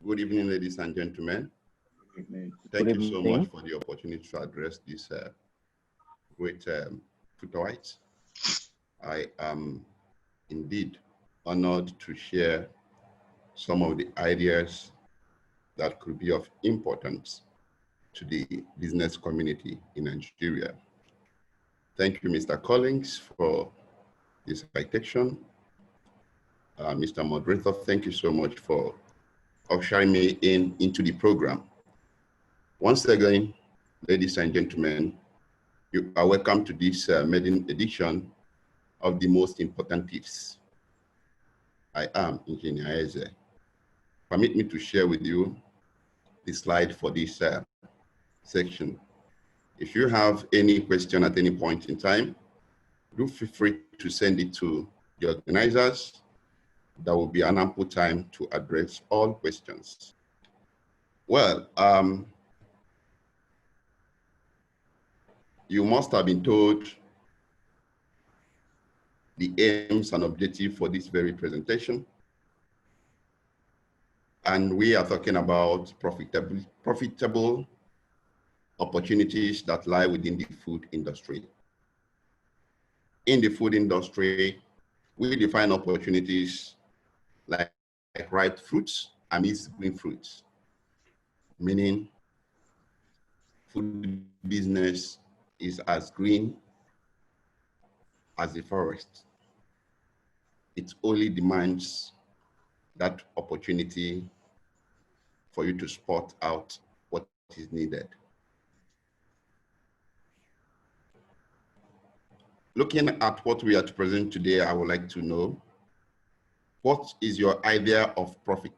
Good evening, ladies and gentlemen. Good evening. Thank you so much for the opportunity to address this great food. I am indeed honored to share some of the ideas that could be of importance to the business community in Nigeria. Thank you, Mr. Collins, for this citation. Mr. Moderator, thank you so much for ushering me into the program. Once again, ladies and gentlemen, you are welcome to this maiden edition of the most important tips. I am Engineer Ezeh. Permit me to share with you the slide for this section. If you have any question at any point in time, do feel free to send it to the organizers. There will be an ample time to address all questions. Well, you must have been told the aims and objectives for this very presentation. And we are talking about profitable opportunities that lie within the food industry. In the food industry, we define opportunities like ripe fruits and green fruits, meaning food business is as green as the forest. It only demands that opportunity for you to spot out what is needed. Looking at what we are to present today, I would like to know, what is your idea of profit?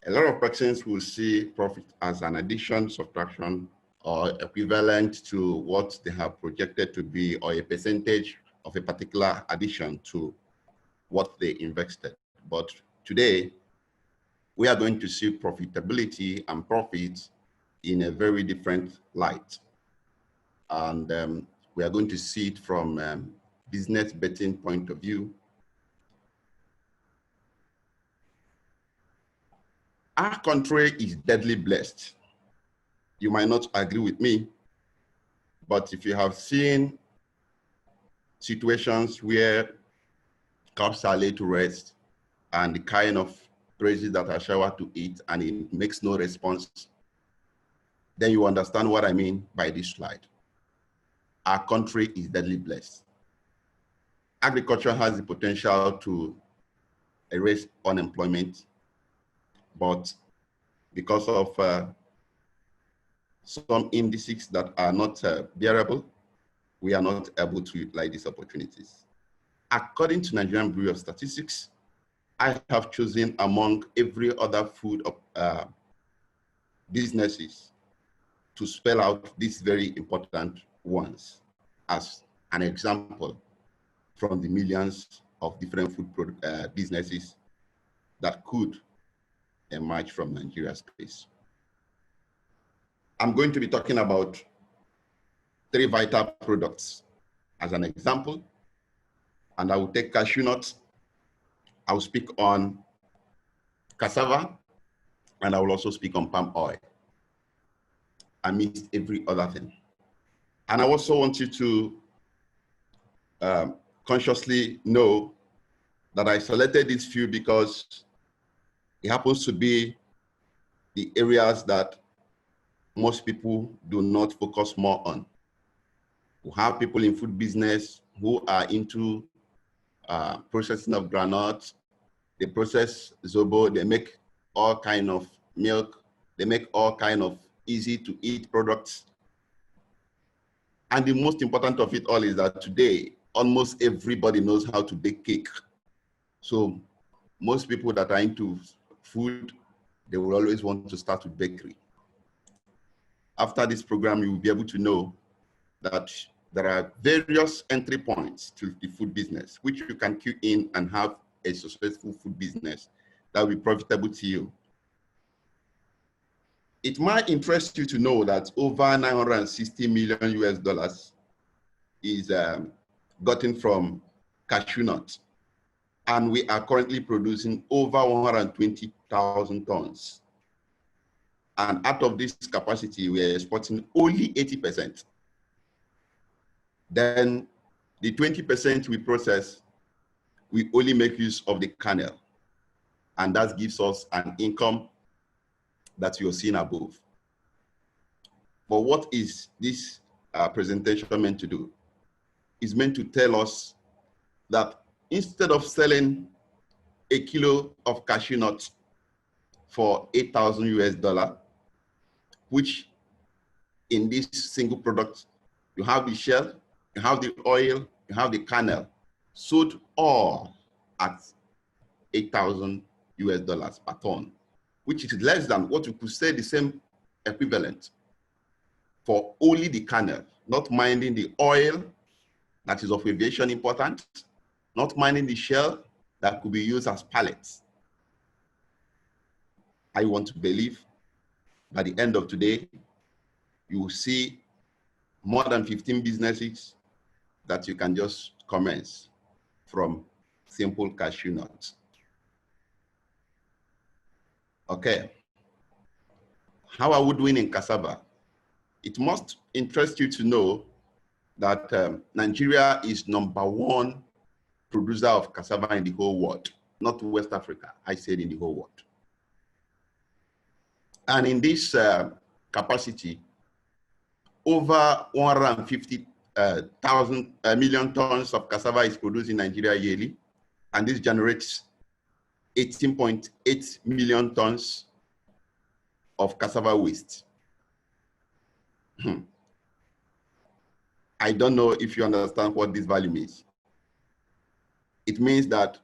A lot of persons will see profit as an addition, subtraction, or equivalent to what they have projected to be, or a percentage of a particular addition to what they invested. But today, we are going to see profitability and profit in a very different light. And we are going to see it from business betting point of view. Our country is deadly blessed. You might not agree with me, but if you have seen situations where cops are laid to rest and the kind of praises that are showered to it and it makes no response, then you understand what I mean by this slide. Our country is deadly blessed. Agriculture has the potential to erase unemployment, but because of some indices that are not bearable, we are not able to utilize these opportunities. According to Nigerian Bureau of Statistics, I have chosen among every other food businesses to spell out these very important ones as an example from the millions of different food businesses that could emerge from Nigeria's space. I'm going to be talking about 3 vital products as an example, and I will take cashew nuts, I will speak on cassava, and I will also speak on palm oil, amidst every other thing. And I also want you to consciously know that I selected these few because it happens to be the areas that most people do not focus more on. We have people in food business who are into processing of groundnuts. They process zobo, they make all kind of milk, they make all kind of easy to eat products. And the most important of it all is that today, almost everybody knows how to bake cake. So most people that are into food, they will always want to start with bakery. After this program, you will be able to know that there are various entry points to the food business, which you can queue in and have a successful food business that will be profitable to you. It might interest you to know that over 960 million US dollars is gotten from cashew nuts. And we are currently producing over 120,000 tons. And out of this capacity, we are exporting only 80%. Then the 20% we process, we only make use of the kernel. And that gives us an income that you're seeing above. But what is this presentation meant to do? It's meant to tell us that instead of selling a kilo of cashew nuts for 8,000 US dollar, which in this single product, you have the shell, you have the oil, you have the kernel, sold all at 8,000 US dollars per ton, which is less than what you could say the same equivalent for only the kernel, not minding the oil that is of aviation importance, not minding the shell that could be used as pallets. I want to believe by the end of today, you will see more than 15 businesses that you can just commence from simple cashew nuts. Okay. How are we doing in cassava? It must interest you to know that Nigeria is #1 producer of cassava in the whole world, not West Africa, I said in the whole world. And in this capacity, over 150 million tons of cassava is produced in Nigeria yearly, and this generates 18.8 million tons of cassava waste. I don't know if you understand what this value means. It means that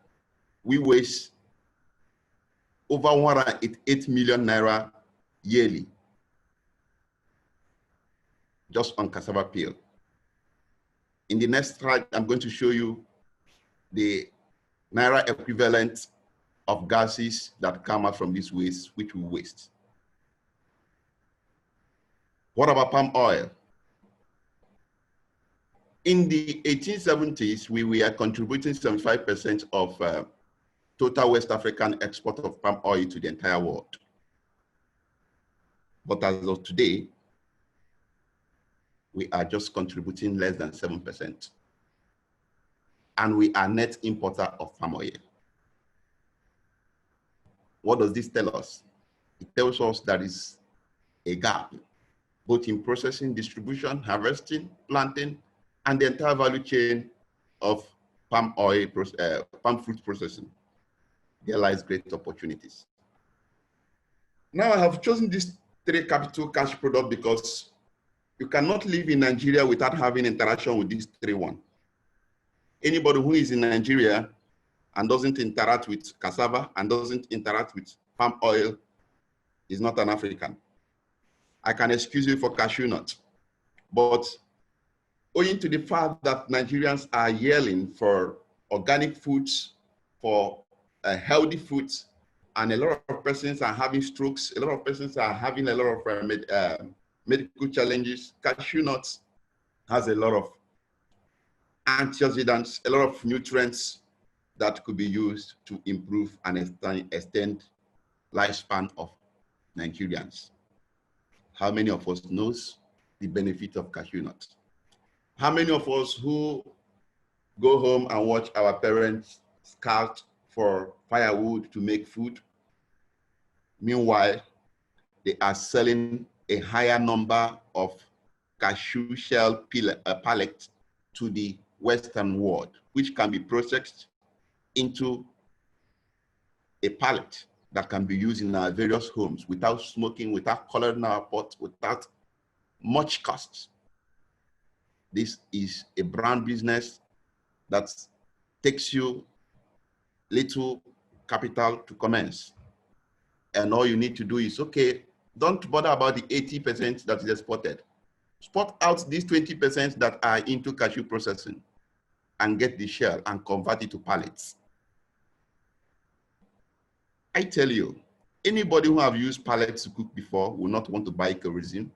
we waste over 188 million naira yearly just on cassava peel. In the next slide, I'm going to show you the naira equivalent of gases that come out from this waste, which we waste. What about palm oil? In the 1870s, we were contributing 75% of total West African export of palm oil to the entire world. But as of today, we are just contributing less than 7%. And we are net importer of palm oil. What does this tell us? It tells us there is a gap, both in processing, distribution, harvesting, planting, and the entire value chain of palm oil, palm fruit processing. There lies great opportunities. Now I have chosen these 3 capital cash products because you cannot live in Nigeria without having interaction with these 3 ones. Anybody who is in Nigeria and doesn't interact with cassava and doesn't interact with palm oil is not an African. I can excuse you for cashew nut, but owing to the fact that Nigerians are yelling for organic foods, for healthy foods, and a lot of persons are having strokes, a lot of persons are having a lot of medical challenges, cashew nuts has a lot of antioxidants, a lot of nutrients that could be used to improve and extend lifespan of Nigerians. How many of us knows the benefit of cashew nuts? How many of us who go home and watch our parents scout for firewood to make food? Meanwhile, they are selling a higher number of cashew shell pellets to the Western world, which can be processed into a pallet that can be used in our various homes without smoking, without coloring our pot, without much cost. This is a brand business that takes you little capital to commence. And all you need to do is, okay, don't bother about the 80% that is exported. Spot out these 20% that are into cashew processing and get the shell and convert it to pallets. I tell you, anybody who have used pallets to cook before will not want to buy kerosene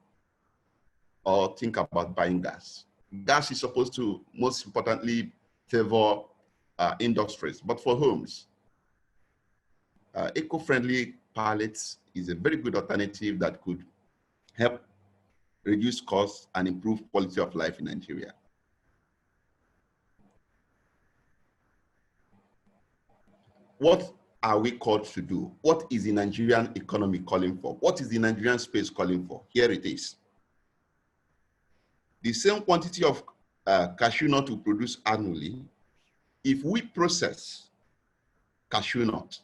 or think about buying gas. Gas is supposed to, most importantly, favor industries, but for homes. Eco-friendly pallets is a very good alternative that could help reduce costs and improve quality of life in Nigeria. What are we called to do? What is the Nigerian economy calling for? What is the Nigerian space calling for? Here it is. The same quantity of cashew nut we produce annually, if we process cashew nut,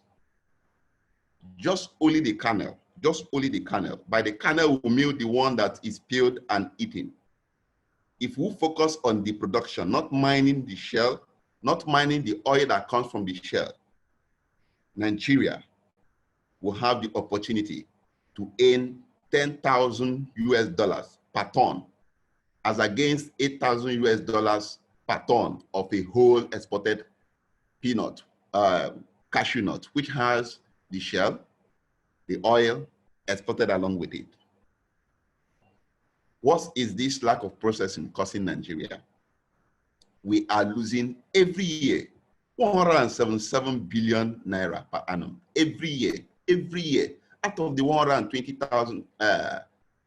just only the kernel, by the kernel we mill the one that is peeled and eaten. If we focus on the production, not mining the shell, not mining the oil that comes from the shell, Nigeria will have the opportunity to earn 10,000 US dollars per ton, as against 8,000 US dollars per ton of a whole exported peanut, cashew nut, which has the shell, the oil exported along with it. What is this lack of processing costing Nigeria? We are losing every year 177 billion naira per annum. Every year, out of the 120,000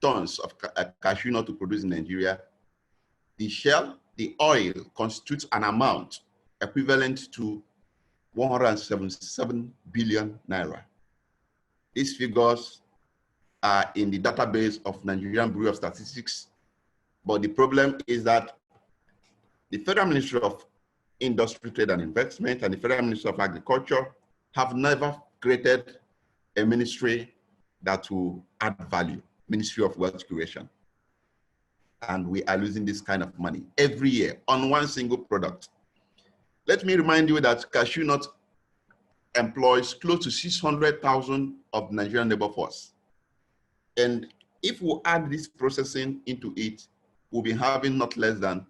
tons of cashew nut to produce in Nigeria, the shell, the oil constitutes an amount equivalent to 177 billion naira. These figures are in the database of Nigerian Bureau of Statistics, but the problem is that the Federal Ministry of Industry, Trade and Investment and the Federal Ministry of Agriculture have never created a ministry that will add value, Ministry of Wealth Creation. And we are losing this kind of money every year on one single product. Let me remind you that cashew nut employs close to 600,000 of Nigerian labor force. And if we add this processing into it, we'll be having not less than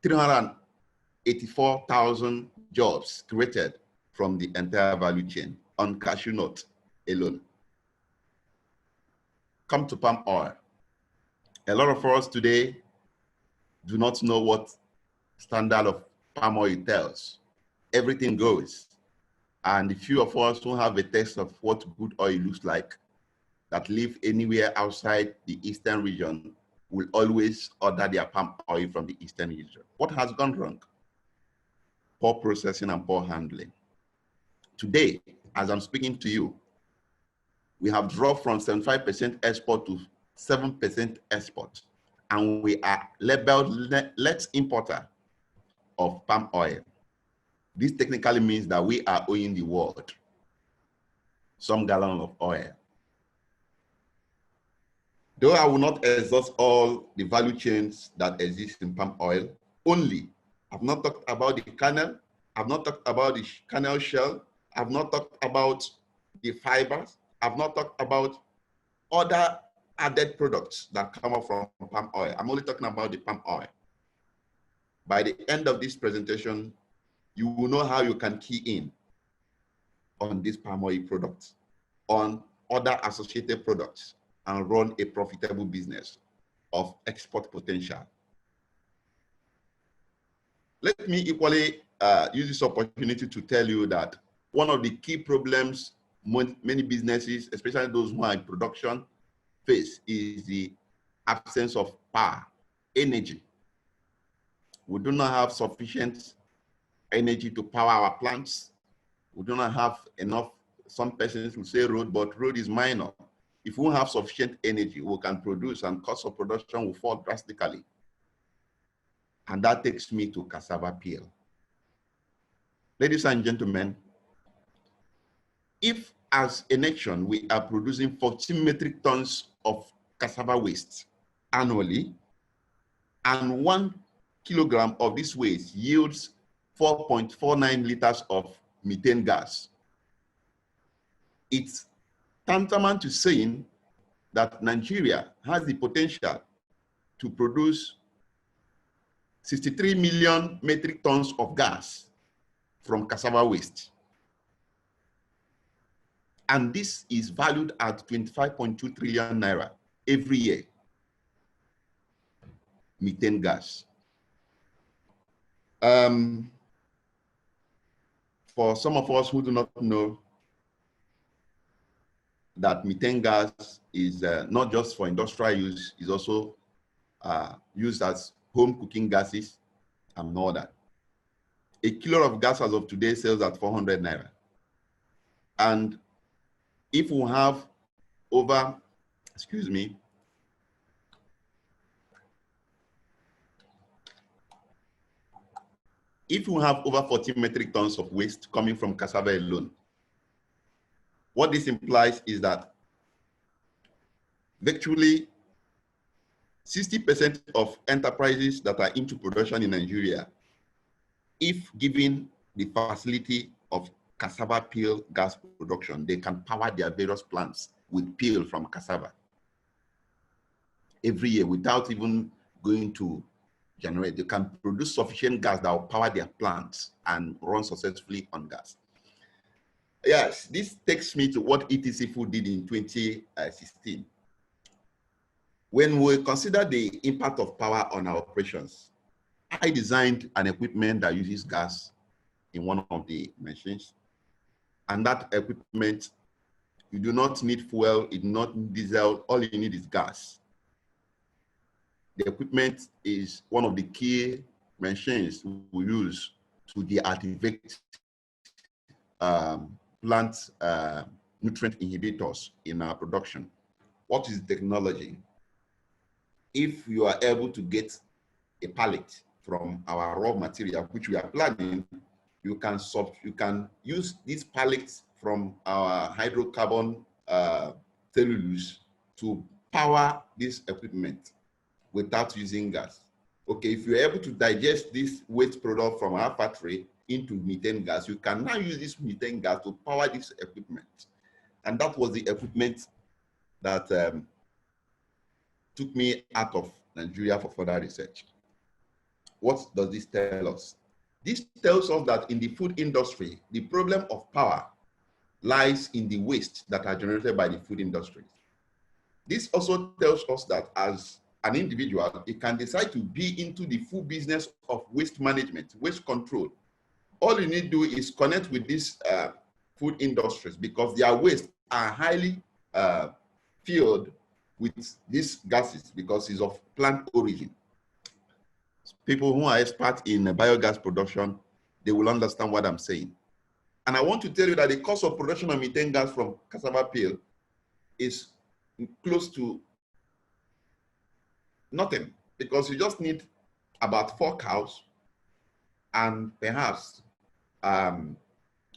384,000 jobs created from the entire value chain on cashew nut alone. Come to palm oil. A lot of us today do not know what standard of palm oil tells. Everything goes. And the few of us who have a taste of what good oil looks like, that live anywhere outside the eastern region, will always order their palm oil from the eastern region. What has gone wrong? Poor processing and poor handling. Today, as I'm speaking to you, we have dropped from 75% export to 7% export, and we are labeled net importer of palm oil. This technically means that we are owing the world some gallon of oil. Though I will not exhaust all the value chains that exist in palm oil, only I've not talked about the kernel, I've not talked about the kernel shell, I've not talked about the fibers, I've not talked about other added products that come up from palm oil. I'm only talking about the palm oil. By the end of this presentation, you will know how you can key in on this palm oil products, on other associated products, and run a profitable business of export potential. Let me equally use this opportunity to tell you that one of the key problems many businesses, especially those who are in production, face is the absence of power, energy. We do not have sufficient energy to power our plants. We do not have enough. Some persons will say road, but road is minor. If we have sufficient energy, we can produce, and cost of production will fall drastically. And that takes me to cassava peel. Ladies and gentlemen, if as a nation we are producing 14 metric tons of cassava waste annually, and 1 kilogram of this waste yields 4.49 liters of methane gas, it's tantamount to saying that Nigeria has the potential to produce 63 million metric tons of gas from cassava waste. And this is valued at 25.2 trillion naira every year. Methane gas. for some of us who do not know that methane gas is not just for industrial use, is also used as home cooking gases and all that. A kilo of gas as of today sells at 400 naira. And if we have over, excuse me, if we have over 40 metric tons of waste coming from cassava alone, what this implies is that virtually 60% of enterprises that are into production in Nigeria, if given the facility of cassava peel gas production, they can power their various plants with peel from cassava every year without even going to generate. They can produce sufficient gas that will power their plants and run successfully on gas. Yes, this takes me to what ETCFOOD did in 2016. When we consider the impact of power on our operations, I designed an equipment that uses gas in one of the machines. And that equipment, you do not need fuel, you do not need diesel, all you need is gas. The equipment is one of the key machines we use to deactivate plant nutrient inhibitors in our production. What is technology? If you are able to get a pallet from our raw material, which we are planning, you can use these pallets from our hydrocarbon cellulose to power this equipment without using gas. Okay, if you're able to digest this waste product from our factory into methane gas, you can now use this methane gas to power this equipment. And that was the equipment that took me out of Nigeria for further research. What does this tell us? This tells us that in the food industry, the problem of power lies in the waste that are generated by the food industry. This also tells us that as an individual, it can decide to be into the full business of waste management, waste control. All you need to do is connect with these food industries because their waste are highly filled with these gases because it's of plant origin. People who are experts in biogas production, they will understand what I'm saying. And I want to tell you that the cost of production of methane gas from cassava peel is close to nothing because you just need about 4 cows and perhaps a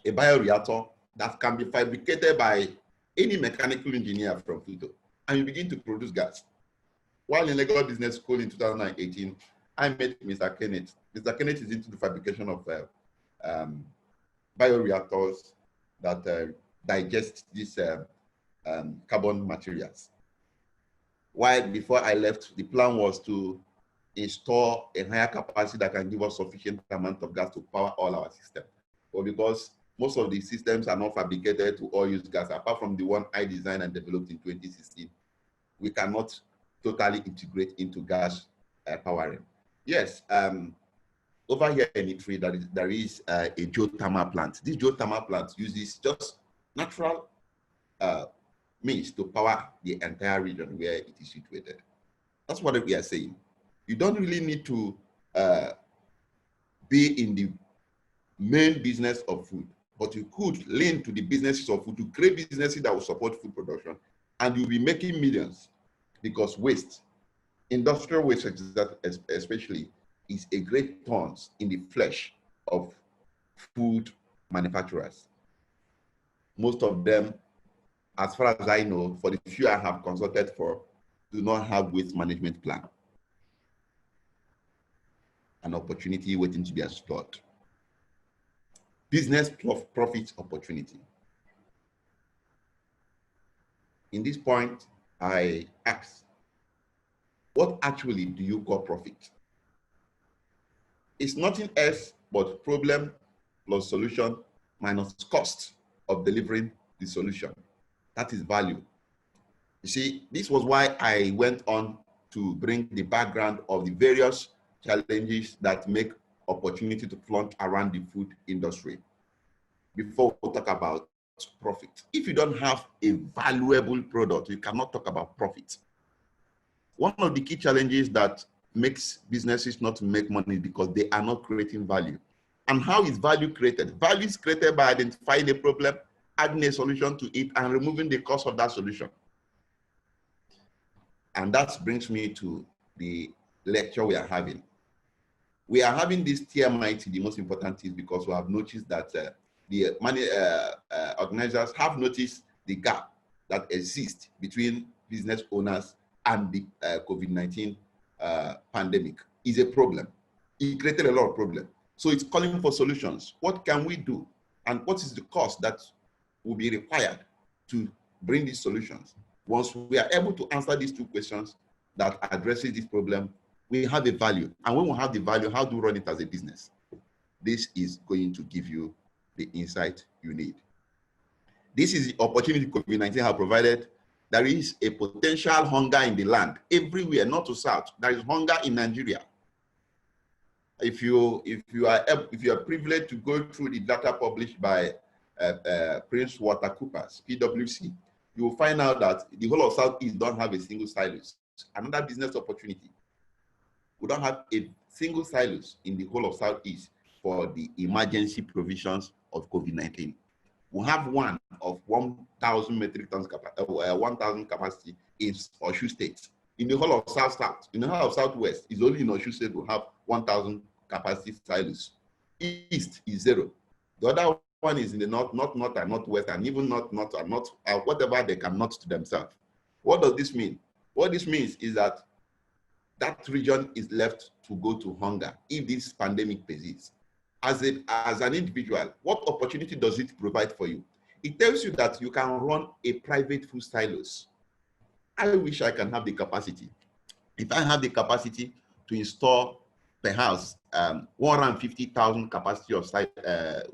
bioreactor that can be fabricated by any mechanical engineer from Pluto, and you begin to produce gas. While in Lagos Business School in 2018, I met Mr. Kenneth. Mr. Kenneth is into the fabrication of bioreactors that digest these carbon materials. While before I left, the plan was to install a higher capacity that can give us sufficient amount of gas to power all our systems. But because most of the systems are not fabricated to all use gas, apart from the one I designed and developed in 2016, we cannot totally integrate into gas powering. Yes, over here in Italy, there is a geothermal plant. This geothermal plant uses just natural means to power the entire region where it is situated. That's what we are saying. You don't really need to be in the main business of food, but you could lean to the businesses of food to create businesses that will support food production, and you'll be making millions because waste, industrial waste especially, is a great thorn in the flesh of food manufacturers. Most of them, as far as I know, for the few I have consulted for, do not have waste management plan. An opportunity waiting to be explored. Business profit opportunity. In this point, I ask, what actually do you call profit? It's nothing else but problem plus solution minus cost of delivering the solution. That is value. You see, this was why I went on to bring the background of the various challenges that make opportunity to flaunt around the food industry. before we talk about profit. If you don't have a valuable product, you cannot talk about profit. One of the key challenges that makes businesses not make money because they are not creating value. And how is value created? Value is created by identifying a problem, adding a solution to it, and removing the cost of that solution. And that brings me to the lecture we are having. We are having this TMIT, the most important thing, because we have noticed that the money organizers have noticed the gap that exists between business owners and the COVID-19 pandemic is a problem. It created a lot of problems. So it's calling for solutions. What can we do? And what is the cost that will be required to bring these solutions? Once we are able to answer these two questions that addresses this problem, we have a value. And when we have the value, how do we run it as a business? This is going to give you the insight you need. This is the opportunity COVID-19 has provided. There is a potential hunger in the land everywhere, north to south. There is hunger in Nigeria. If you are privileged to go through the data published by Prince Watercoopers, PwC, you will find out that the whole of Southeast don't have a single silos. Another business opportunity. We don't have a single silos in the whole of Southeast for the emergency provisions of COVID-19. We have one of 1,000 metric tons capacity, 1,000 capacity in Oshu State. In the whole of South, in the whole of Southwest, is only in Oshu State we have 1,000 capacity silos. East is 0. The other one is in the north and northwest, and even north and north, whatever they can not to themselves. What does this mean? What this means is that that region is left to go to hunger if this pandemic persists. As an individual, what opportunity does it provide for you? It tells you that you can run a private food silos. I wish I can have the capacity. If I have the capacity to install perhaps 150,000 capacity of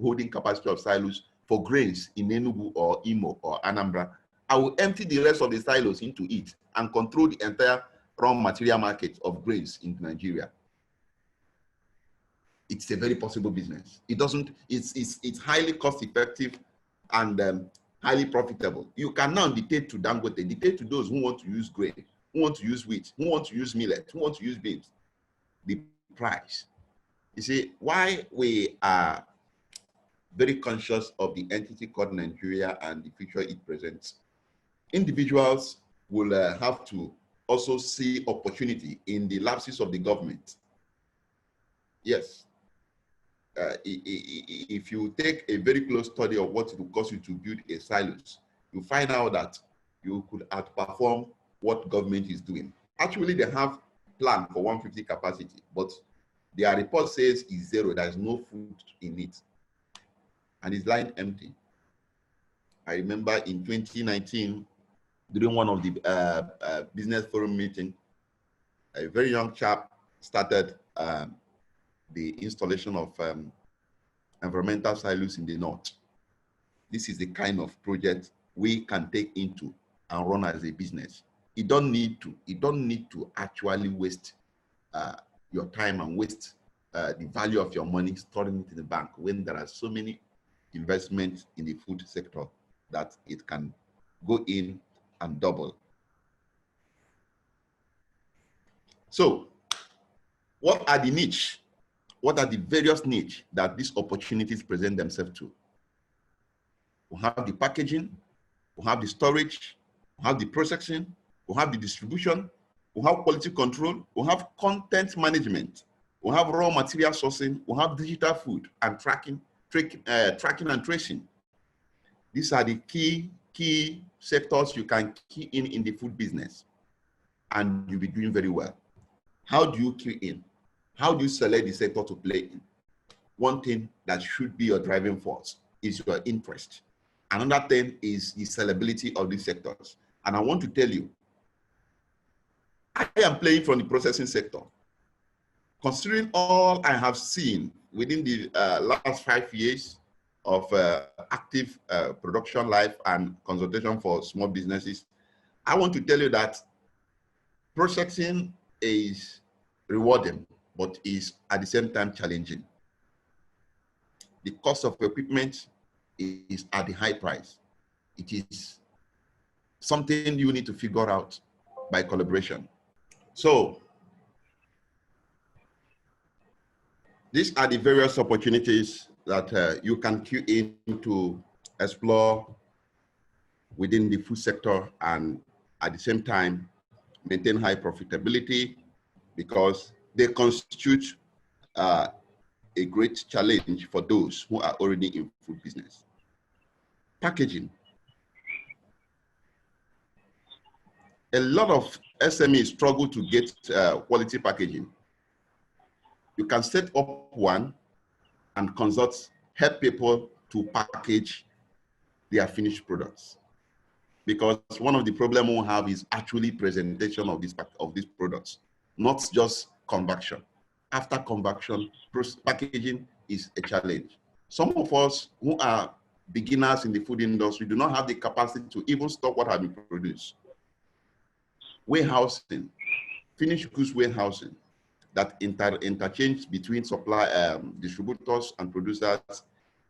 holding capacity of silos for grains in Enugu or Imo or Anambra, I will empty the rest of the silos into it and control the entire raw material market of grains in Nigeria. It's a very possible business. It's highly cost effective and highly profitable. You can now dictate to Dangote, dictate to those who want to use grain, who want to use wheat, who want to use millet, who want to use beans, the price. You see, why we are very conscious of the entity called Nigeria and the future it presents. Individuals will have to also see opportunity in the lapses of the government. Yes. If you take a very close study of what it will cost you to build a silos, you find out that you could outperform what government is doing. Actually, they have plan for 150 capacity, but their report says is 0. There is no food in it, and it's lying empty. I remember in 2019, during one of the business forum meeting, a very young chap started the installation of environmental silos in the north. This is the kind of project we can take into and run as a business. You don't need to actually waste your time and waste the value of your money storing it in the bank when there are so many investments in the food sector that it can go in and double. So, what are the niche? What are the various niche that these opportunities present themselves to? We have the packaging, we have the storage, we have the processing, we have the distribution, we have quality control, we have content management, we have raw material sourcing, we have digital food and tracking and tracing. These are the key sectors you can key in the food business, and you'll be doing very well. How do you key in? How do you select the sector to play in? One thing that should be your driving force is your interest. Another thing is the sellability of these sectors. And I want to tell you, I am playing from the processing sector. Considering all I have seen within the last 5 years of active production life and consultation for small businesses, I want to tell you that processing is rewarding, but is at the same time challenging. The cost of equipment, is at the high price. It is something you need to figure out by collaboration. So these are the various opportunities that you can queue in to explore within the food sector, and at the same time maintain high profitability, because they constitute a great challenge for those who are already in food business. Packaging. A lot of SMEs struggle to get quality packaging. You can set up one and help people to package their finished products. Because one of the problems we have is actually presentation of these products, not just conversion. After conversion, packaging is a challenge. Some of us who are beginners in the food industry do not have the capacity to even stock what has been produced. Warehousing, finished goods warehousing, that interchange between distributors and producers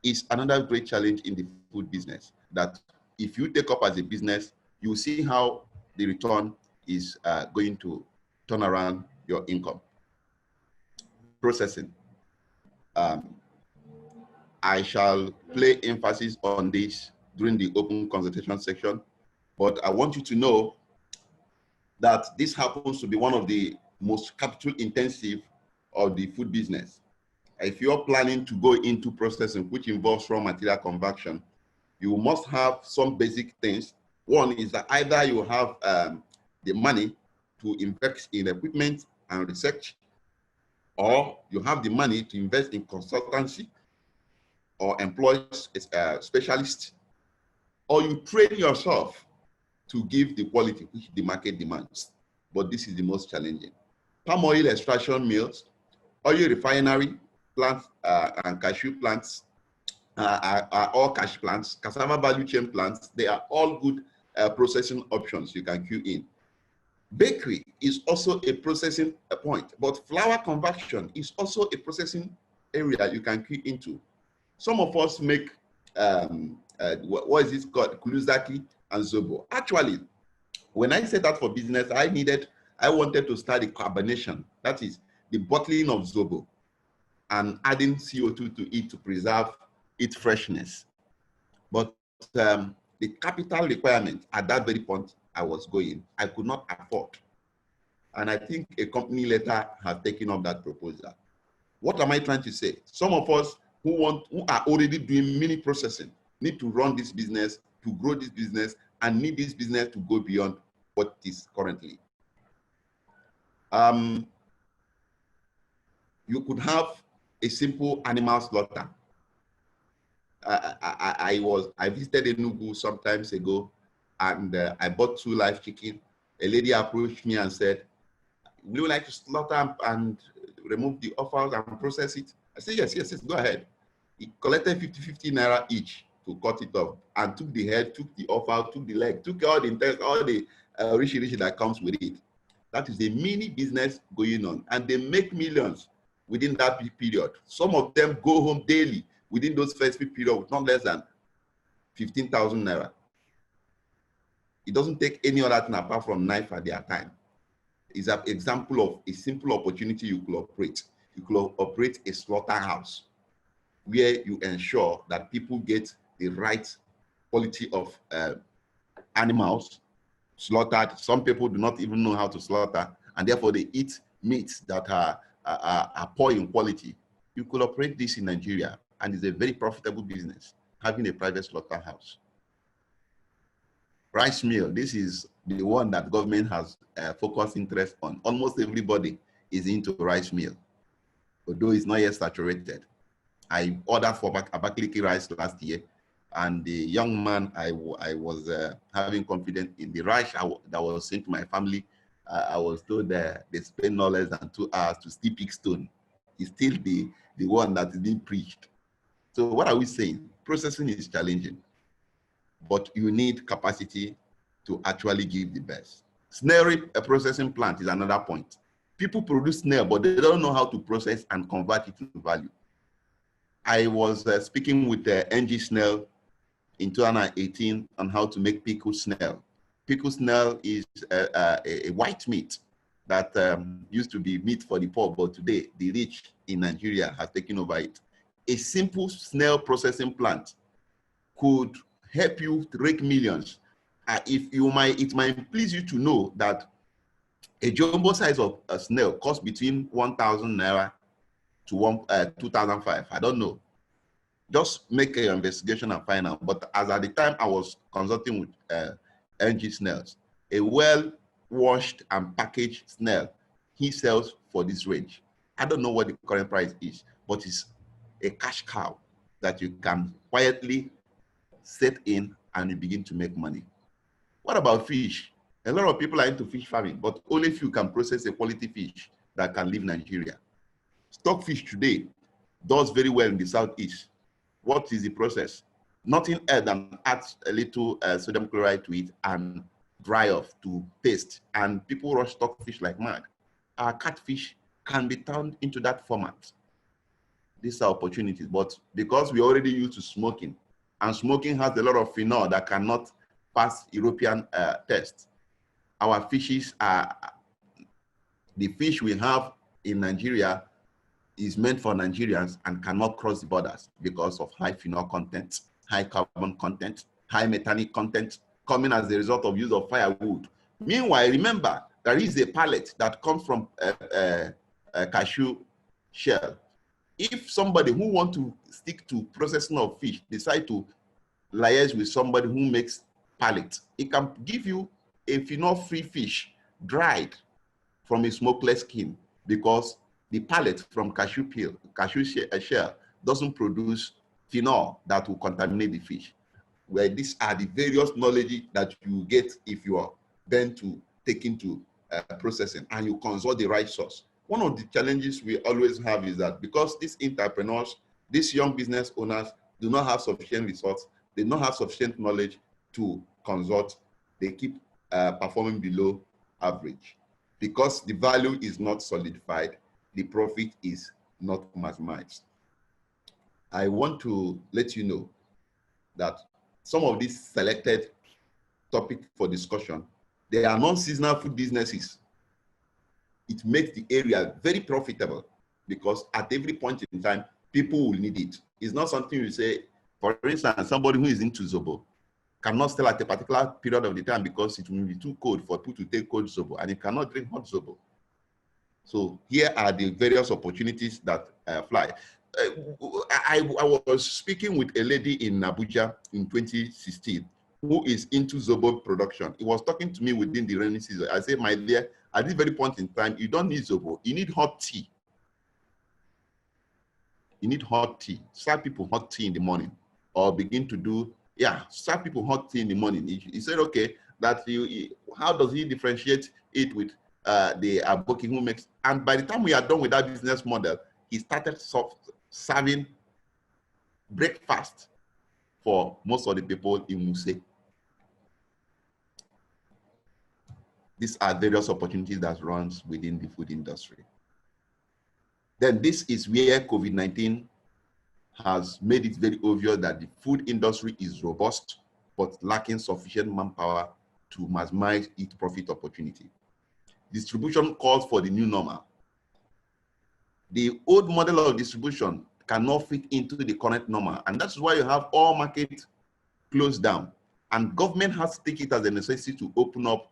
is another great challenge in the food business, that if you take up as a business, you will see how the return is going to turn around your income. Processing. I shall play emphasis on this during the open consultation section, but I want you to know that this happens to be one of the most capital intensive of the food business. If you're planning to go into processing, which involves raw material conversion, you must have some basic things. One is that either you have the money to invest in equipment and research, or you have the money to invest in consultancy or employ specialists, or you train yourself to give the quality which the market demands. But this is the most challenging. Palm oil extraction mills, oil refinery plants, and cashew plants are all cash plants. Cassava value chain plants, they are all good processing options you can queue in. Bakery is also a processing point, but flour conversion is also a processing area you can queue into. Some of us make, what is this called, kuluzaki and zobo. Actually, when I set out for business, I wanted to start the carbonation, that is the bottling of zobo, and adding CO2 to it to preserve its freshness. But the capital requirement at that very point I was going, I could not afford. And I think a company later has taken up that proposal. What am I trying to say? Some of us who are already doing mini processing need to run this business, to grow this business, and need this business to go beyond what it is currently. You could have a simple animal slaughter. I visited Enugu some times ago, and I bought 2 live chicken. A lady approached me and said, "Would you like to slaughter and remove the offals and process it?" I said, yes, go ahead. He collected 50 naira each to cut it off, and took the head, took the offal, took the leg, took all the intestine, all the rishi that comes with it. That is a mini business going on, and they make millions within that period. Some of them go home daily within those first period with not less than 15,000 naira. It doesn't take any other thing apart from knife at their time. It's an example of a simple opportunity you could operate. You could operate a slaughterhouse where you ensure that people get the right quality of animals slaughtered. Some people do not even know how to slaughter, and therefore they eat meats that are poor in quality. You could operate this in Nigeria, and it's a very profitable business, having a private slaughterhouse. Rice mill, this is the one that government has focused interest on. Almost everybody is into rice mill, although it's not yet saturated. I ordered for Abakaliki rice last year, and the young man I was having confidence in the rice that was sent to my family, I was told that they spend no less than 2 hours to still pick stone. It's still the one that is being preached. So what are we saying? Processing is challenging, but you need capacity to actually give the best. Snail processing plant is another point. People produce snail, but they don't know how to process and convert it to value. I was speaking with Engr snail in 2018 on how to make pickled snail. Pickled snail is a white meat that used to be meat for the poor, but today the rich in Nigeria have taken over it. A simple snail processing plant could help you rake millions. It might please you to know that a jumbo size of a snail costs between 1,000 naira to 2,005. I don't know. Just make an investigation and find out. But as at the time I was consulting with Engr snails, a well-washed and packaged snail, he sells for this range. I don't know what the current price is, but it's a cash cow that you can quietly set in and you begin to make money. What about fish? A lot of people are into fish farming, but only few can process a quality fish that can leave Nigeria. Stockfish today does very well in the southeast. What is the process? Nothing else than add a little sodium chloride to it and dry off to paste, and people rush stockfish like mad. Our catfish can be turned into that format. These are opportunities, but because we already used to smoking, and smoking has a lot of phenol that cannot pass European tests, our fishes are, the fish we have in Nigeria is meant for Nigerians and cannot cross the borders because of high phenol content, high carbon content, high methanic content, coming as a result of use of firewood. Meanwhile, remember, there is a pellet that comes from a cashew shell. If somebody who wants to stick to processing of fish decide to liaise with somebody who makes pellet, it can give you a phenol-free fish dried from a smokeless skin, because the pellet from cashew shell doesn't produce phenol that will contaminate the fish. Where these are the various knowledge that you get if you are then to take into processing and you consult the right source. One of the challenges we always have is that because these entrepreneurs, these young business owners do not have sufficient resources, they do not have sufficient knowledge to consult, they keep performing below average. Because the value is not solidified, the profit is not maximized. I want to let you know that some of these selected topics for discussion, they are non-seasonal food businesses. It makes the area very profitable because at every point in time, people will need it. It's not something you say, for instance, somebody who is into Zobo cannot sell at a particular period of the time because it will be too cold for people to take cold Zobo, and he cannot drink hot Zobo. So here are the various opportunities that fly. I was speaking with a lady in Abuja in 2016 who is into Zobo production. He was talking to me within the rainy season. I said, my dear, at this very point in time, you don't need Zobo, you need hot tea. You need hot tea. Serve people hot tea in the morning, or begin to do, serve people hot tea in the morning. He said, okay, that how does he differentiate it with the Aboki who makes, and by the time we are done with that business model, he started serving breakfast for most of the people in Muse. These are various opportunities that runs within the food industry. Then this is where COVID-19 has made it very obvious that the food industry is robust, but lacking sufficient manpower to maximize its profit opportunity. Distribution calls for the new normal. The old model of distribution cannot fit into the current normal, and that's why you have all markets closed down. And government has to take it as a necessity to open up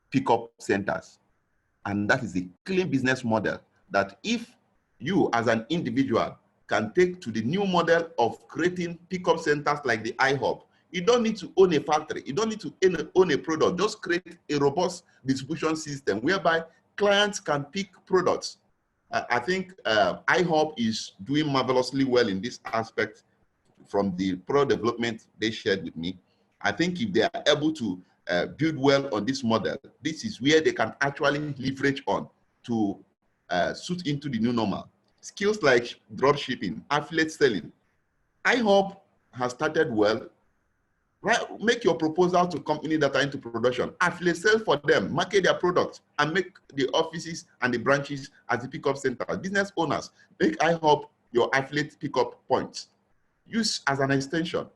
pickup centers. And that is a clean business model that if you as an individual can take to the new model of creating pickup centers like the IHOP, you don't need to own a factory. You don't need to own a product. Just create a robust distribution system whereby clients can pick products. I think IHOP is doing marvelously well in this aspect from the product development they shared with me. I think if they are able to build well on this model, this is where they can actually leverage on to suit into the new normal. Skills like drop shipping, affiliate selling. IHOP has started well. Right? Make your proposal to companies that are into production. Affiliate sell for them, market their products, and make the offices and the branches as the pickup center. Business owners, make IHOP your affiliate pickup points. Use as an extension.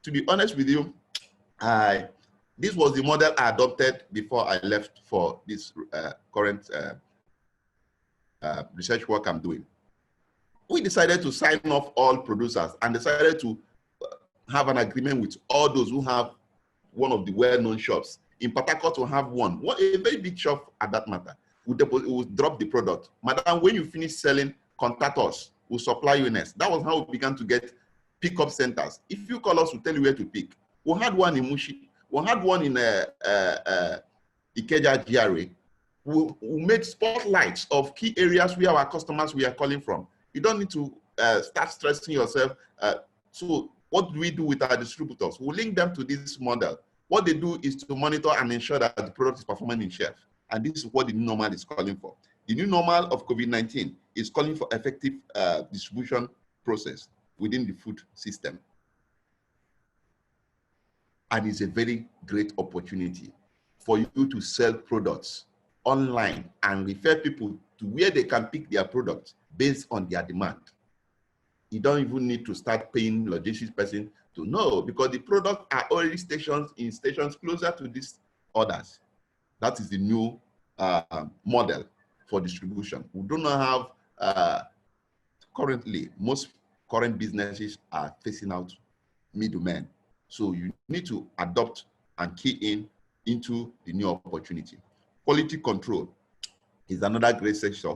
to be honest with you, this was the model I adopted before I left for this current research work I'm doing. We decided to sign off all producers and decided to have an agreement with all those who have one of the well-known shops. In Port Harcourt, to have one, a very big shop at that matter. We'll drop the product. Madam, when you finish selling, contact us. We'll supply you next. That was how we began to get pickup centers. If you call us, we'll tell you where to pick. We had one in Mushi. We had one in Ikeja GRA. We made spotlights of key areas where our customers we are calling from. You don't need to start stressing yourself. So what do we do with our distributors? We link them to this model. What they do is to monitor and ensure that the product is performing in shelf. And this is what the new normal is calling for. The new normal of COVID-19 is calling for effective distribution process within the food system. And it's a very great opportunity for you to sell products online and refer people to where they can pick their products based on their demand. You don't even need to start paying logistics person to know, because the products are already stationed in stations closer to these orders. That is the new model for distribution. We do not have, currently, most current businesses are facing out middlemen. So you need to adopt and key into the new opportunity. Quality control is another great sector.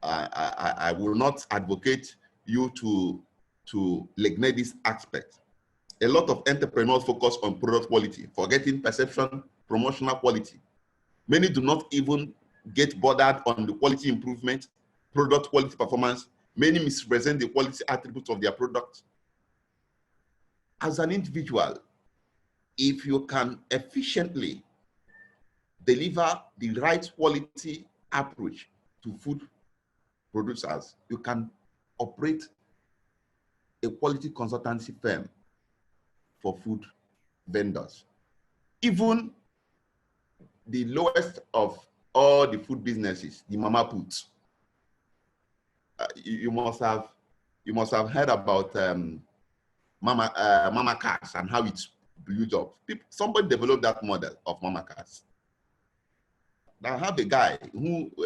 I will not advocate you to neglect this aspect. A lot of entrepreneurs focus on product quality, forgetting perception, promotional quality. Many do not even get bothered on the quality improvement, product quality performance. Many misrepresent the quality attributes of their products. As an individual, if you can efficiently deliver the right quality approach to food producers, you can operate a quality consultancy firm for food vendors. Even the lowest of all the food businesses, the mama puts, you must have heard about mama cars and how it's built up. Somebody developed that model of mama cars. I have a guy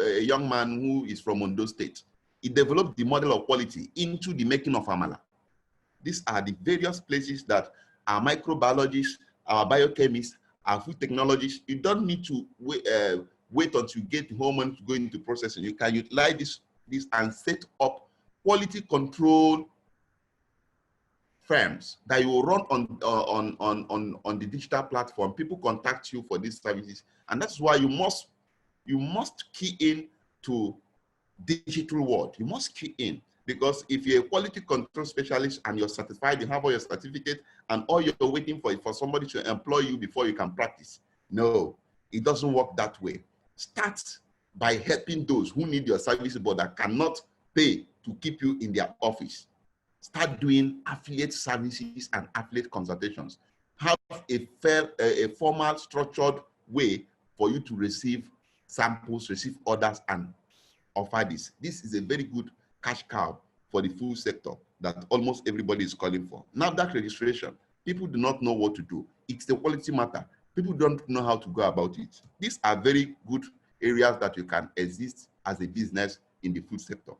a young man who is from Ondo State. He developed the model of quality into the making of amala. These are the various places that our microbiologists, our biochemists, our food technologists, you don't need to wait until you get home and go into processing. You can utilize this and set up quality control firms that you will run on the digital platform. People contact you for these services, and that's why you must key in to digital world. You must key in, because if you're a quality control specialist and you're certified, you have all your certificate, and all you're waiting for somebody to employ you before you can practice. No, it doesn't work that way. Start by helping those who need your services but that cannot pay to keep you in their office. Start doing affiliate services and affiliate consultations. Have a formal, structured way for you to receive samples, receive orders, and offer this. This is a very good cash cow for the food sector that almost everybody is calling for. Now that registration, people do not know what to do. It's the quality matter. People don't know how to go about it. These are very good areas that you can exist as a business in the food sector.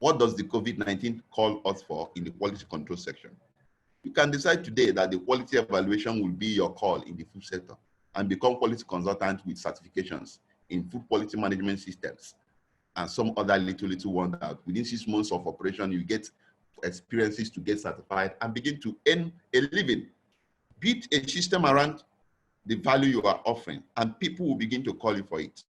What does the COVID-19 call us for in the quality control section? You can decide today that the quality evaluation will be your call in the food sector and become quality consultant with certifications in food quality management systems and some other little ones that within 6 months of operation, you get experiences to get certified and begin to earn a living. Build a system around the value you are offering, and people will begin to call you for it.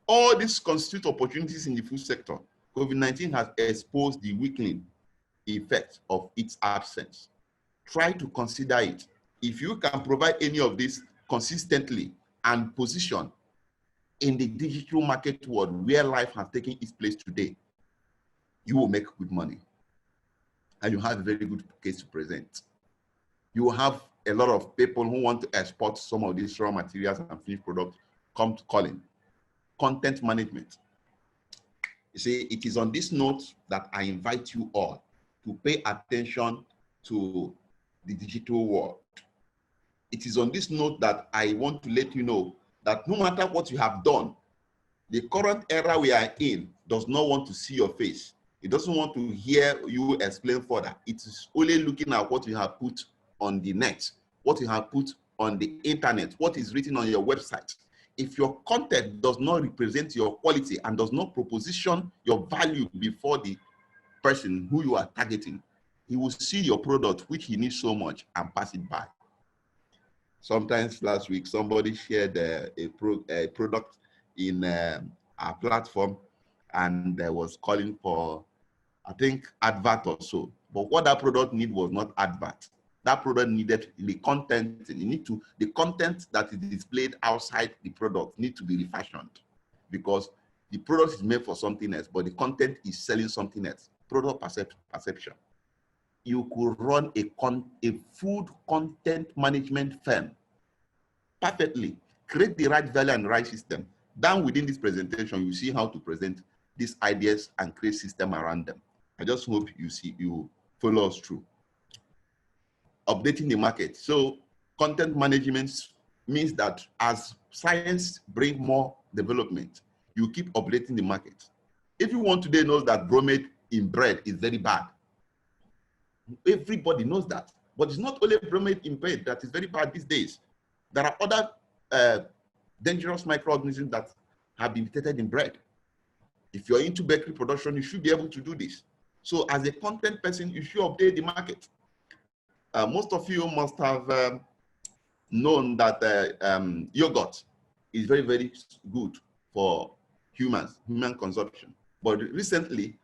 All these constitute opportunities in the food sector. COVID-19 has exposed the weakening effect of its absence. Try to consider it. If you can provide any of this consistently and position in the digital market world where life has taken its place today, you will make good money. And you have a very good case to present. You will have a lot of people who want to export some of these raw materials and finished products come to calling. Content management. You see, it is on this note that I invite you all to pay attention to the digital world. It is on this note that I want to let you know that no matter what you have done, the current era we are in does not want to see your face. It doesn't want to hear you explain further. It is only looking at what you have put on the net, what you have put on the internet, what is written on your website. If your content does not represent your quality and does not proposition your value before the person who you are targeting, he will see your product, which he needs so much, and pass it by. Sometimes last week, somebody shared a product in our platform and was calling for, I think, advert or so. But what that product needed was not advert. That product needed the content. The content that is displayed outside the product need to be refashioned, because the product is made for something else, but the content is selling something else. Product perception. You could run a food content management firm perfectly, create the right value and right system. Down within this presentation, you see how to present these ideas and create system around them. I just hope you follow us through. Updating the market. So content management means that as science brings more development, you keep updating the market. Everyone today knows that bromate in bread is very bad. Everybody knows that. But it's not only bromate in bread that is very bad these days. There are other dangerous microorganisms that have been detected in bread. If you're into bakery production, you should be able to do this. So as a content person, you should update the market. Most of you must have known that yogurt is very, very good for human consumption. But recently,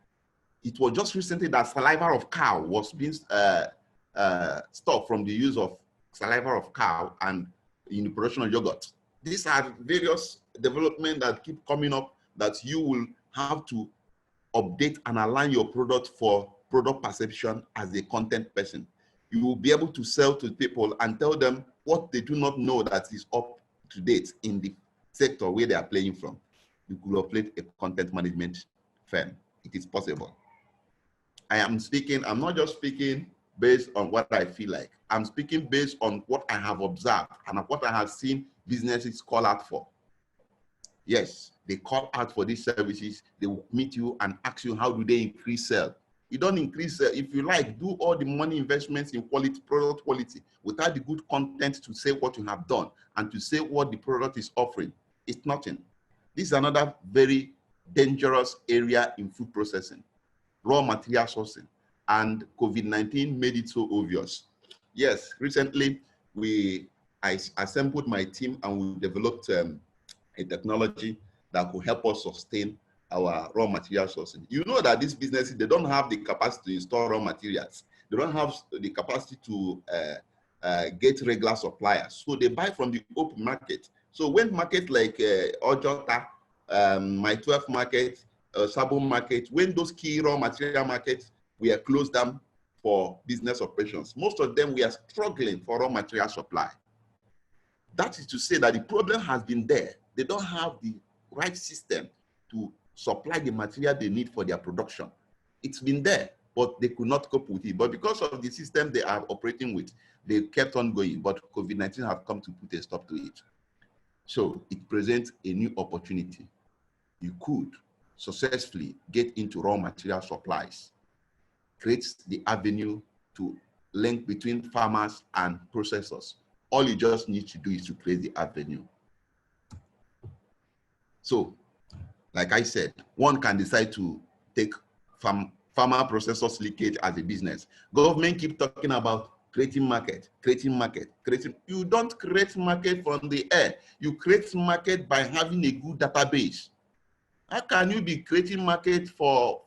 it was just recently that saliva of cow was being stopped from the use of saliva of cow and in the production of yogurt. These are various developments that keep coming up that you will have to update and align your product for product perception as a content person. You will be able to sell to people and tell them what they do not know that is up to date in the sector where they are playing from. You could operate a content management firm. It is possible. I'm not just speaking based on what I feel like. I'm speaking based on what I have observed and what I have seen businesses call out for. Yes, they call out for these services. They will meet you and ask you, how do they increase sales? You don't increase sales. If you like, do all the money investments in quality, product quality, without the good content to say what you have done and to say what the product is offering. It's nothing. This is another very dangerous area in food processing, raw material sourcing, and COVID-19 made it so obvious. Yes, recently I assembled my team and we developed a technology that could help us sustain our raw material sourcing. You know that these businesses, they don't have the capacity to install raw materials. They don't have the capacity to get regular suppliers. So they buy from the open market. So when markets like Ojota, my 12 market, Sabo market, when those key raw material markets were closed down for business operations, most of them were struggling for raw material supply. That is to say that the problem has been there. They don't have the right system to supply the material they need for their production. It's been there, but they could not cope with it. But because of the system they are operating with, they kept on going. But COVID-19 have come to put a stop to it. So it presents a new opportunity. You could successfully get into raw material supplies, create the avenue to link between farmers and processors. All you just need to do is to create the avenue. So, like I said, one can decide to take farmer processors leakage as a business. Government keep talking about creating market. You don't create market from the air. You create market by having a good database. How can you be creating market for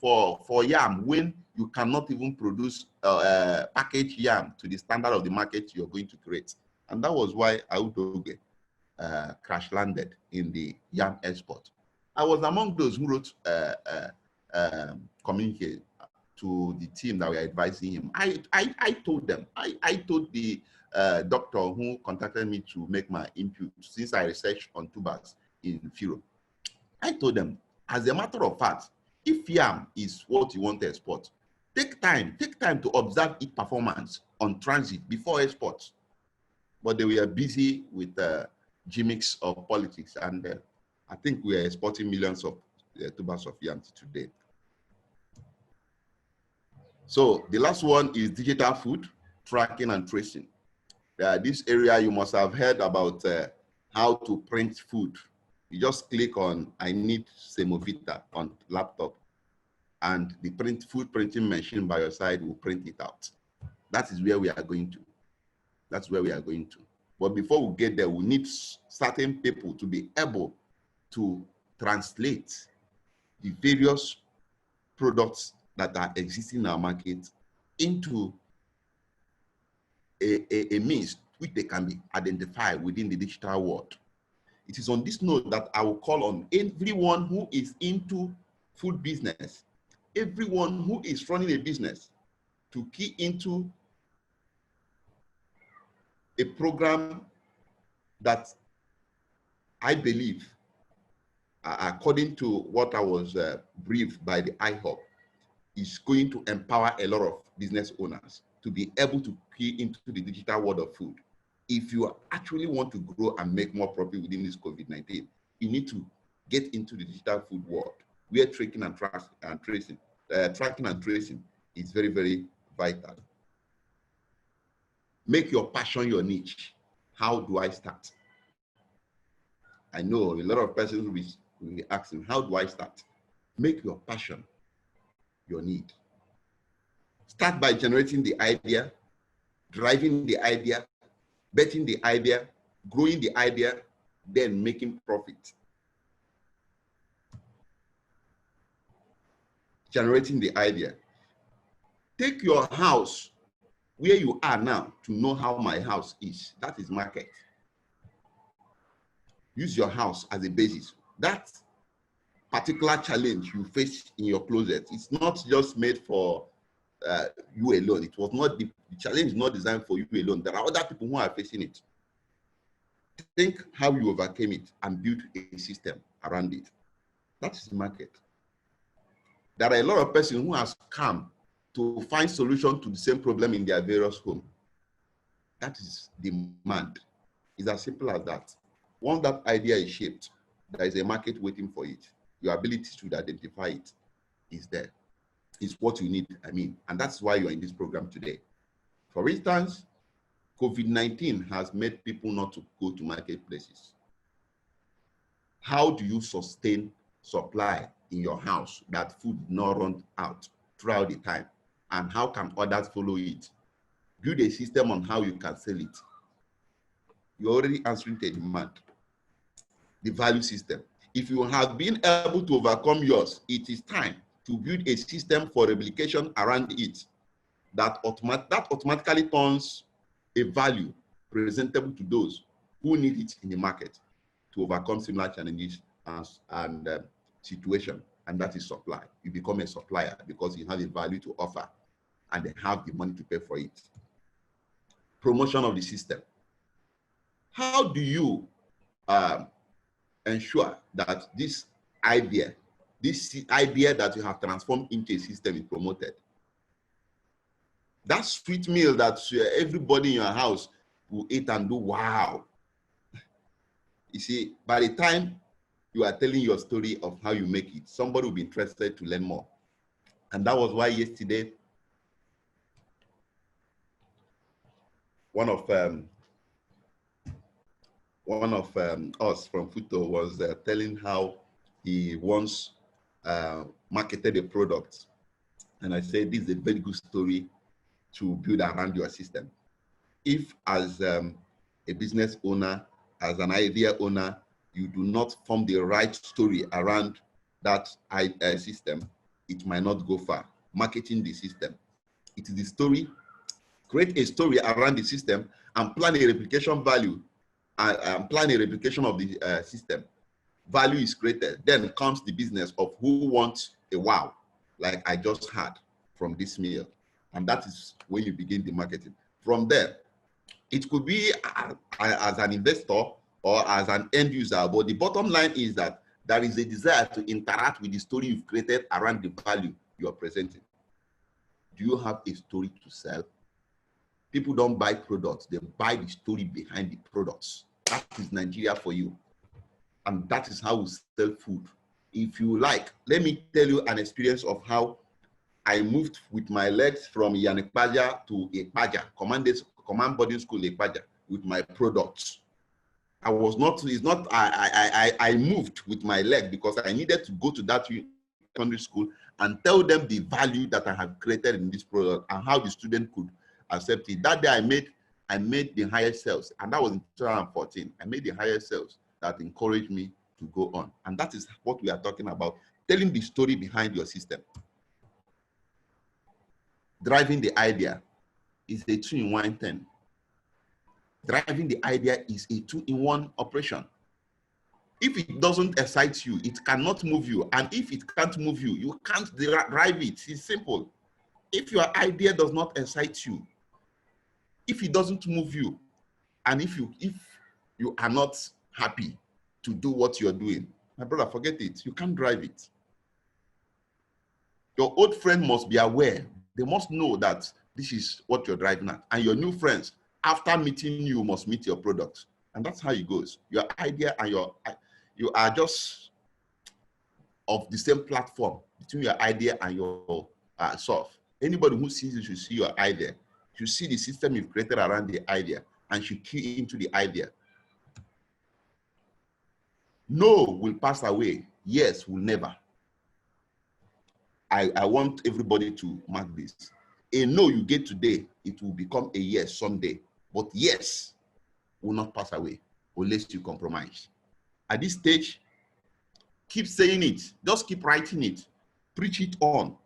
yam when you cannot even produce packaged yam to the standard of the market you're going to create? And that was why Audoge crash landed in the yam export. I was among those who wrote communique to the team that were advising him. I told them, I told the doctor who contacted me to make my input, since I researched on tubers in Firo. I told them, as a matter of fact, if yam is what you want to export, Take time to observe its performance on transit before exports. But they were busy with gimmicks of politics, and I think we are exporting millions of tubers of yam today. So the last one is digital food tracking and tracing. This area you must have heard about how to print food. You just click on "I need Semovita" on laptop, and the food printing machine by your side will print it out. That is where we are going to. That's where we are going to. But before we get there, we need certain people to be able to translate the various products that are existing in our market into a means which they can be identified within the digital world. It is on this note that I will call on everyone who is into food business, everyone who is running a business, to key into a program that I believe, according to what I was briefed by the IHOP, is going to empower a lot of business owners to be able to key into the digital world of food. If you actually want to grow and make more profit within this COVID-19, you need to get into the digital food world, where tracking and tracing is very, very vital. Make your passion your niche. How do I start? I know a lot of persons will be asking, how do I start? Make your passion your need. Start by generating the idea, driving the idea, betting the idea, growing the idea, then making profit. Generating the idea. Take your house where you are now to know how my house is. That is market. Use your house as a basis. That particular challenge you face in your closet, it's not just made for you alone. It was not the challenge is not designed for you alone. There are other people who are facing it. Think how you overcame it and build a system around it. That is the market. There are a lot of persons who have come to find solution to the same problem in their various homes. That is demand. It's as simple as that. Once that idea is shaped, there is a market waiting for it. Your ability to identify it is there. It's what you need, and that's why you're in this program today. For instance, COVID-19 has made people not to go to marketplaces. How do you sustain supply in your house that food not run out throughout the time? And how can others follow it? Build a system on how you can sell it. You're already answering the demand. The value system. If you have been able to overcome yours, it is time to build a system for replication around it that automatically turns a value presentable to those who need it in the market to overcome similar challenges and situation, and that is supply. You become a supplier because you have a value to offer and they have the money to pay for it. Promotion of the system. How do you ensure that this idea that you have transformed into a system is promoted? That sweet meal that everybody in your house will eat and do, wow. You see, by the time you are telling your story of how you make it, somebody will be interested to learn more. And that was why yesterday, one of us from Futo was telling how he once marketed a product. And I said, this is a very good story to build around your system. If as a business owner, as an idea owner, you do not form the right story around that system, it might not go far. Marketing the system. It is the story. Create a story around the system and plan a replication value and plan a replication of the system. Value is created. Then comes the business of who wants a wow, like I just had from this meal. And that is when you begin the marketing. From there, it could be as an investor or as an end user, but the bottom line is that there is a desire to interact with the story you've created around the value you are presenting. do you have a story to sell? People don't buy products, they buy the story behind the products. That is Nigeria for you. And that is how we sell food. If you like, let me tell you an experience of how I moved with my legs from Yanikpaja to Ekpaja, command boarding school Ekpaja, with my products. I was not, it's not, I moved with my leg because I needed to go to that secondary school and tell them the value that I have created in this product and how the student could accept it. That day I made the highest sales, and that was in 2014. I made the highest sales that encouraged me to go on. And that is what we are talking about, telling the story behind your system. Driving the idea is a 2-in-1 thing. Driving the idea is a 2-in-1 operation. If it doesn't excite you, it cannot move you. And if it can't move you, you can't drive it. It's simple. If your idea does not excite you, if it doesn't move you, and if you are not happy to do what you're doing, my brother, forget it. You can't drive it. Your old friend must be aware. They must know that this is what you're driving at. And your new friends, after meeting you, must meet your product. And that's how it goes. Your idea and you are just of the same platform between your idea and your soft. Anybody who sees you should see your idea. You see the system you've created around the idea and should key into the idea. No will pass away. Yes will never. I want everybody to mark this. A no you get today, it will become a yes someday. But yes will not pass away unless you compromise. At this stage, keep saying it. Just keep writing it. Preach it on.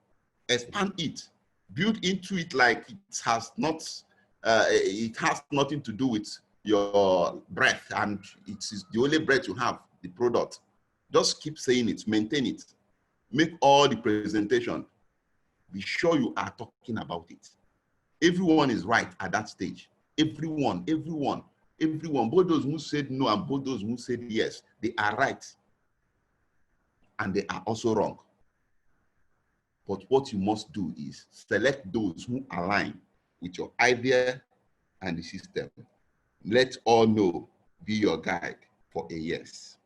Expand it. Build into it like it has nothing to do with your breath, and it is the only breath you have, the product. Just keep saying it. Maintain it. Make all the presentation. Be sure you are talking about it. Everyone is right at that stage. Everyone. Both those who said no and both those who said yes, they are right. And they are also wrong. But what you must do is select those who align with your idea and the system. Let all know be your guide for a yes.